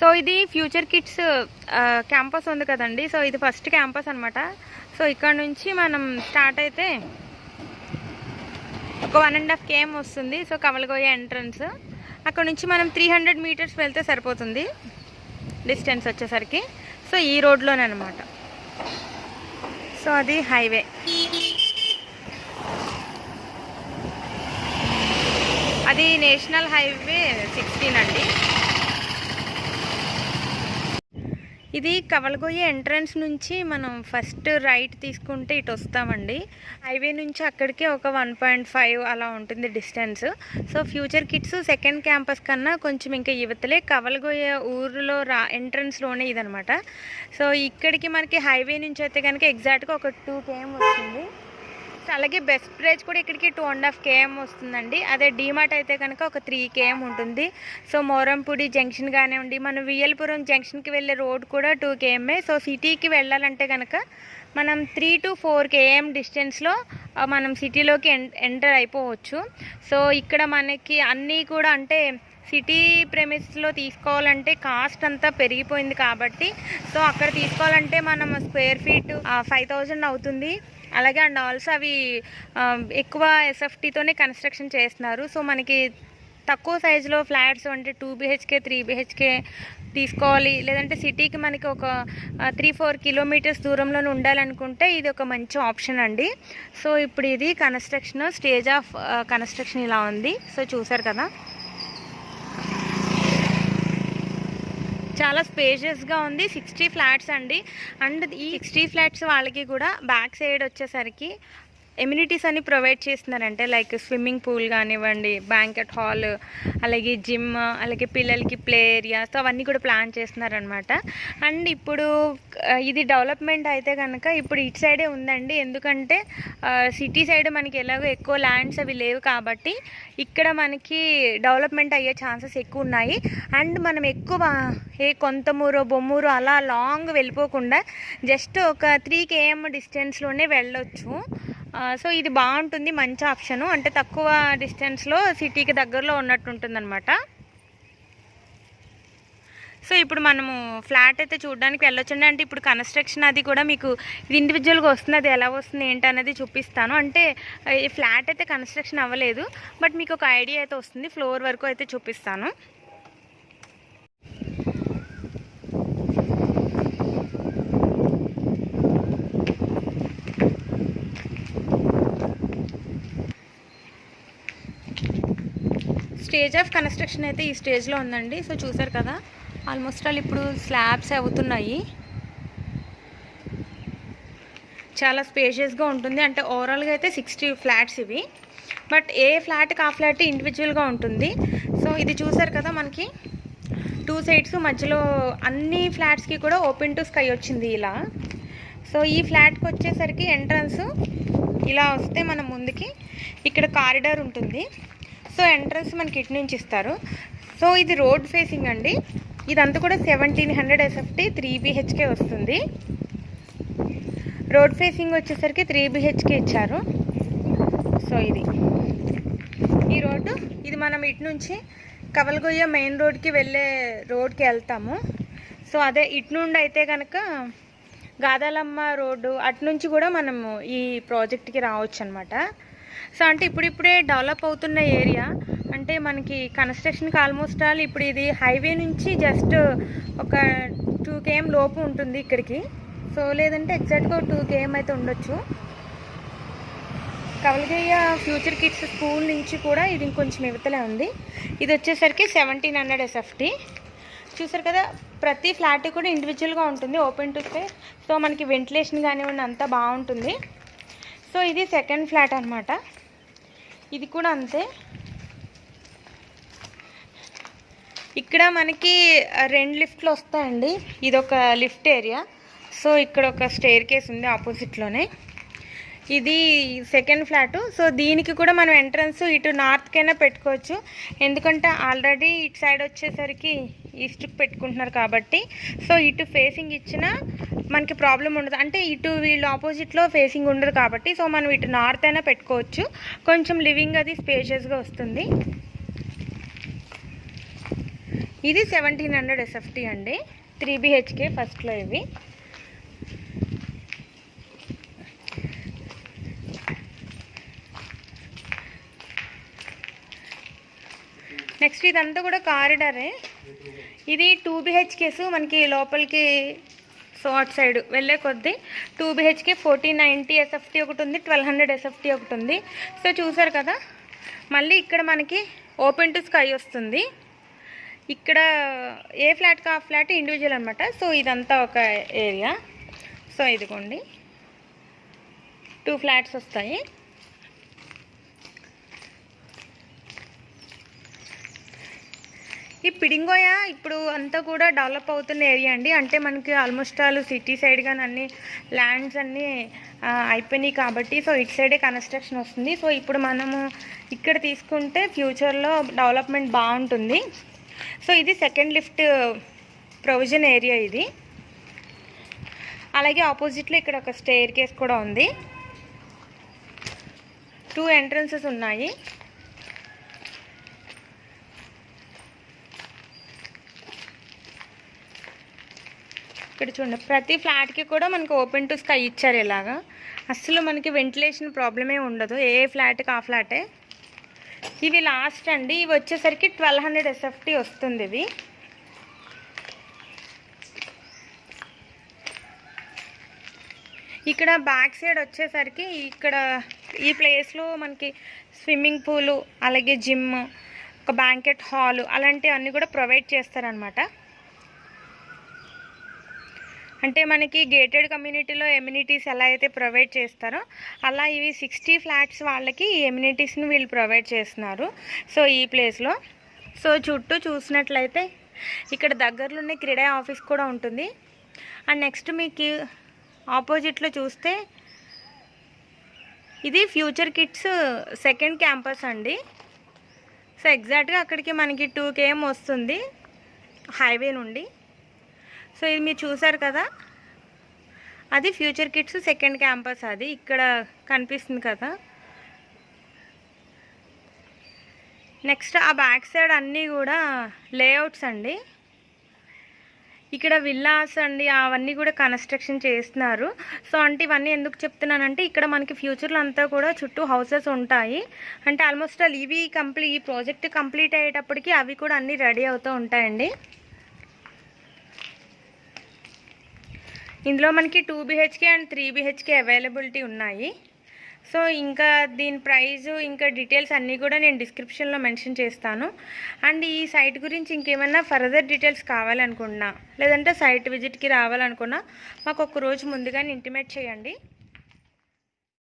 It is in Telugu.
సో ఇది ఫ్యూచర్ కిడ్స్ క్యాంపస్ ఉంది కదండి. సో ఇది ఫస్ట్ క్యాంపస్ అనమాట. సో ఇక్కడ నుంచి మనం స్టార్ట్ అయితే ఒక 1.5 km వస్తుంది. So Kavalagoyya entrance. అక్కడ నుంచి మనం 300 meters వెళ్తే సరిపోతుంది డిస్టెన్స్ వచ్చేసరికి. సో ఈ రోడ్లోనే అనమాట. సో అది హైవే. అది నేషనల్ హైవే 16 అండి. ఇది కవలగొయ్య ఎంట్రన్స్ నుంచి మనం ఫస్ట్ రైట్ తీసుకుంటే ఇటు వస్తామండి. హైవే నుంచి అక్కడికి ఒక 1.5 అలా ఉంటుంది distance. So future kids second campus కన్నా కొంచెం ఇంకా యువతలే కవలగొయ్య ఊరిలో ఎంట్రన్స్లోనే ఇదనమాట. సో ఇక్కడికి మనకి హైవే నుంచి అయితే కనుక ఎగ్జాక్ట్గా ఒక 2 km వస్తుంది. అలాగే బెస్ట్ ప్రైస్ కూడా ఇక్కడికి 2.5 km వస్తుందండి. అదే డీమార్ట్ అయితే కనుక ఒక 3 km ఉంటుంది. సో మోరంపూడి జంక్షన్ కానివ్వండి, మన వియ్యలపురం జంక్షన్కి వెళ్ళే రోడ్ కూడా 2 km. సో సిటీకి వెళ్ళాలంటే కనుక మనం 3 to 4 km డిస్టెన్స్లో మనం సిటీలోకి ఎంటర్ అయిపోవచ్చు. సో ఇక్కడ మనకి అన్నీ కూడా అంటే సిటీ ప్రెమిస్లో తీసుకోవాలంటే కాస్ట్ అంతా పెరిగిపోయింది కాబట్టి సో అక్కడ తీసుకోవాలంటే మనం స్క్వేర్ ఫీట్ 5,000 అవుతుంది. అలాగే అండ్ ఆల్సో అవి ఎక్కువ SFTతోనే కన్స్ట్రక్షన్ చేస్తున్నారు. సో మనకి తక్కువ సైజులో ఫ్లాట్స్ అంటే 2 BHK 3 BHK తీసుకోవాలి, లేదంటే సిటీకి మనకి ఒక 3-4 kilometers దూరంలోనే ఉండాలనుకుంటే ఇది ఒక మంచి ఆప్షన్ అండి. సో ఇప్పుడు ఇది కన్స్ట్రక్షన్ స్టేజ్ ఆఫ్ కన్స్ట్రక్షన్ ఇలా ఉంది. సో చూసారు కదా, చాలా స్పేషియస్గా ఉంది. 60 ఫ్లాట్స్ అండి. అండ్ ఈ 60 ఫ్లాట్స్ వాళ్ళకి కూడా బ్యాక్ సైడ్ వచ్చేసరికి ఎమ్యూనిటీస్ అన్ని ప్రొవైడ్ చేస్తున్నారంటే లైక్ స్విమ్మింగ్ పూల్ కానివ్వండి, బ్యాంకెట్ హాల్, అలాగే జిమ్, అలాగే పిల్లలకి ప్లే ఏరియాస్ అవన్నీ కూడా ప్లాన్ చేస్తున్నారనమాట. అండ్ ఇప్పుడు ఇది డెవలప్మెంట్ అయితే కనుక ఇప్పుడు ఇటు సైడే ఉందండి. ఎందుకంటే సిటీ సైడ్ మనకి ఎలాగో ఎక్కువ ల్యాండ్స్ అవి లేవు కాబట్టి ఇక్కడ మనకి డెవలప్మెంట్ అయ్యే ఛాన్సెస్ ఎక్కువ ఉన్నాయి. అండ్ మనం ఎక్కువ కొంతమూరు బొమ్మూరు అలా లాంగ్ వెళ్ళిపోకుండా జస్ట్ ఒక 3 km డిస్టెన్స్లోనే వెళ్ళొచ్చు. సో ఇది బాగుంటుంది, మంచి ఆప్షను. అంటే తక్కువ డిస్టెన్స్లో సిటీకి దగ్గరలో ఉన్నట్టు ఉంటుందన్నమాట. సో ఇప్పుడు మనము ఫ్లాట్ అయితే చూడడానికి వెళ్ళొచ్చండి. అంటే ఇప్పుడు కన్స్ట్రక్షన్ అది కూడా మీకు ఇది ఇండివిజువల్గా వస్తుంది, అది ఎలా వస్తుంది ఏంటి అనేది చూపిస్తాను. అంటే ఈ ఫ్లాట్ అయితే కన్స్ట్రక్షన్ అవ్వలేదు, బట్ మీకు ఒక ఐడియా అయితే వస్తుంది. ఫ్లోర్ వరకు అయితే చూపిస్తాను. స్టేజ్ ఆఫ్ కన్స్ట్రక్షన్ అయితే ఈ స్టేజ్లో ఉందండి. సో చూసారు కదా, ఆల్మోస్ట్ ఆల్ ఇప్పుడు స్లాబ్స్ అవుతున్నాయి. చాలా స్పేషియస్గా ఉంటుంది. అంటే ఓవరాల్గా అయితే 60 ఫ్లాట్స్ ఇవి, బట్ ఏ ఫ్లాట్కి ఆ ఫ్లాట్ ఇండివిజువల్గా ఉంటుంది. సో ఇది చూసారు కదా, మనకి 2 sides మధ్యలో అన్ని ఫ్లాట్స్కి కూడా ఓపెన్ టు స్కై వచ్చింది ఇలా. సో ఈ ఫ్లాట్కి వచ్చేసరికి ఎంట్రన్స్ ఇలా వస్తే మనం ముందుకి ఇక్కడ కారిడార్ ఉంటుంది. సో ఎంట్రన్స్ మనకి ఇటు నుంచి ఇస్తారు. సో ఇది రోడ్ ఫేసింగ్ అండి. ఇదంతా కూడా 1700 SFT 3 BHK వస్తుంది. రోడ్ ఫేసింగ్ వచ్చేసరికి 3 BHK ఇచ్చారు. సో ఇది ఈ రోడ్డు, ఇది మనం ఇటు నుంచి కవలగొయ్య మెయిన్ రోడ్కి వెళ్ళే రోడ్కి వెళ్తాము. సో అదే ఇటు నుండి అయితే కనుక గాదాలమ్మ రోడ్డు అటు నుంచి కూడా మనము ఈ ప్రాజెక్ట్కి రావచ్చు అనమాట. సో అంటే ఇప్పుడిప్పుడే డెవలప్ అవుతున్న ఏరియా. అంటే మనకి కన్స్ట్రక్షన్కి ఆల్మోస్ట్ ఆల్ ఇప్పుడు ఇది హైవే నుంచి జస్ట్ ఒక 2 km లోపు ఉంటుంది ఇక్కడికి. సో లేదంటే ఎగ్జాక్ట్గా 2 km అయితే ఉండొచ్చు. కవలగొయ్య ఫ్యూచర్ కిడ్స్ స్కూల్ నుంచి కూడా ఇది ఇంకొంచెం ఇవతలే ఉంది. ఇది వచ్చేసరికి 1700 SFT. చూసారు కదా, ప్రతి ఫ్లాట్ కూడా ఇండివిజువల్గా ఉంటుంది, ఓపెన్ టు స్పేస్. సో మనకి వెంటిలేషన్ కానివ్వండి అంతా బాగుంటుంది. సో ఇది సెకండ్ ఫ్లాట్ అనమాట. ఇది కూడా అంతే. ఇక్కడ మనకి 2 లిఫ్ట్లు వస్తాయండి. ఇదొక లిఫ్ట్ ఏరియా. సో ఇక్కడ ఒక స్టైర్ కేస్ ఉంది ఆపోజిట్లోనే. ఇది సెకండ్ ఫ్లాట్. సో దీనికి కూడా మనం ఎంట్రన్స్ ఇటు నార్త్కైనా పెట్టుకోవచ్చు, ఎందుకంటే ఆల్రెడీ ఇటు సైడ్ వచ్చేసరికి ఈస్ట్కి పెట్టుకుంటున్నారు కాబట్టి. సో ఇటు ఫేసింగ్ ఇచ్చినా మనకి ప్రాబ్లం ఉండదు. అంటే ఇటు వీళ్ళు ఆపోజిట్లో ఫేసింగ్ ఉండదు కాబట్టి సో మనం ఇటు నార్త్ అయినా పెట్టుకోవచ్చు. కొంచెం లివింగ్ అది స్పేషియస్గా వస్తుంది. ఇది 1700 SFT అండి, 3 BHK ఫస్ట్లో ఇవి. నెక్స్ట్ ఇదంతా కూడా కారిడారే. ఇది 2 BHKs మనకి లోపలికి అటు సైడ్ వెళ్ళే కొద్దీ 2 BHK 1490 SFT ఒకటి ఉంది, 1200 SFT ఒకటి ఉంది. సో చూసారు కదా, మళ్ళీ ఇక్కడ మనకి ఓపెన్ టు స్కై వస్తుంది. ఇక్కడ ఏ ఫ్లాట్కి ఆ ఫ్లాట్ ఇండివిజువల్ అనమాట. సో ఇదంతా ఒక ఏరియా. సో ఇదిగోండి 2 ఫ్లాట్స్ వస్తాయి. ఈ పిడింగోయ ఇప్పుడు అంతా కూడా డెవలప్ అవుతున్న ఏరియా అండి. అంటే మనకి ఆల్మోస్ట్ ఆల్ సిటీ సైడ్ కానీ అన్ని ల్యాండ్స్ అన్నీ అయిపోయినాయి కాబట్టి సో ఇటు సైడే కన్స్ట్రక్షన్ వస్తుంది. సో ఇప్పుడు మనము ఇక్కడ తీసుకుంటే ఫ్యూచర్లో డెవలప్మెంట్ బాగుంటుంది. సో ఇది సెకండ్ లిఫ్ట్ ప్రొవిజన్ ఏరియా ఇది. అలాగే ఆపోజిట్లో ఇక్కడ ఒక స్టేర్ కేస్ కూడా ఉంది. 2 ఎంట్రన్సెస్ ఉన్నాయి. ఇక్కడ చూడండి, ప్రతి ఫ్లాట్కి కూడా మనకు ఓపెన్ టు స్కై ఇచ్చారు. ఇలాగా అసలు మనకి వెంటిలేషన్ ప్రాబ్లమే ఉండదు, ఏ ఫ్లాట్కి ఆ ఫ్లాటే. ఇవి లాస్ట్ అండి, ఇవి వచ్చేసరికి 1200 SFT వస్తుంది. ఇవి ఇక్కడ బ్యాక్ సైడ్ వచ్చేసరికి ఇక్కడ ఈ ప్లేస్లో మనకి స్విమ్మింగ్ పూలు, అలాగే జిమ్, ఒక బ్యాంకెట్ హాలు అలాంటివన్నీ కూడా ప్రొవైడ్ చేస్తారనమాట. అంటే మనకి గేటెడ్ కమ్యూనిటీలో ఎమ్యూనిటీస్ ఎలా అయితే ప్రొవైడ్ చేస్తారో అలా ఇవి 60 ఫ్లాట్స్ వాళ్ళకి ఈ ఎమ్యూనిటీస్ని వీళ్ళు ప్రొవైడ్ చేస్తున్నారు. సో ఈ ప్లేస్లో సో చుట్టూ చూసినట్లయితే ఇక్కడ దగ్గరలోనే క్రీడా ఆఫీస్ కూడా ఉంటుంది. అండ్ నెక్స్ట్ మీకు ఆపోజిట్లో చూస్తే ఇది ఫ్యూచర్ కిడ్స్ సెకండ్ క్యాంపస్ అండి. సో ఎగ్జాక్ట్గా అక్కడికి మనకి 2 km వస్తుంది హైవే నుండి. సో ఇది మీరు చూసారు కదా, అది ఫ్యూచర్ కిడ్స్ సెకండ్ క్యాంపస్. అది ఇక్కడ కనిపిస్తుంది కదా. నెక్స్ట్ ఆ బ్యాక్ సైడ్ అన్నీ కూడా లేఅవుట్స్ అండి. ఇక్కడ విల్లాస్ అండి అవన్నీ కూడా కన్స్ట్రక్షన్ చేస్తున్నారు. సో అంటే ఇవన్నీ ఎందుకు చెప్తున్నానంటే ఇక్కడ మనకి ఫ్యూచర్లో అంతా కూడా చుట్టూ హౌసెస్ ఉంటాయి. అంటే ఆల్మోస్ట్ ఆల్ ఇవి ఈ ప్రాజెక్ట్ కంప్లీట్ అయ్యేటప్పటికి అవి కూడా అన్నీ రెడీ అవుతూ ఉంటాయండి. ఇందులో మనకి 2 BHK అండ్ 3 BHK అవైలబిలిటీ ఉన్నాయి. సో ఇంకా దీని ప్రైజు ఇంకా డీటెయిల్స్ అన్నీ కూడా నేను డిస్క్రిప్షన్లో మెన్షన్ చేస్తాను. అండ్ ఈ సైట్ గురించి ఇంకేమైనా ఫర్దర్ డీటెయిల్స్ కావాలనుకున్నా, లేదంటే సైట్ విజిట్కి రావాలనుకున్నా మాకు ఒక రోజు ముందుగానే ఇంటిమేట్ చేయండి.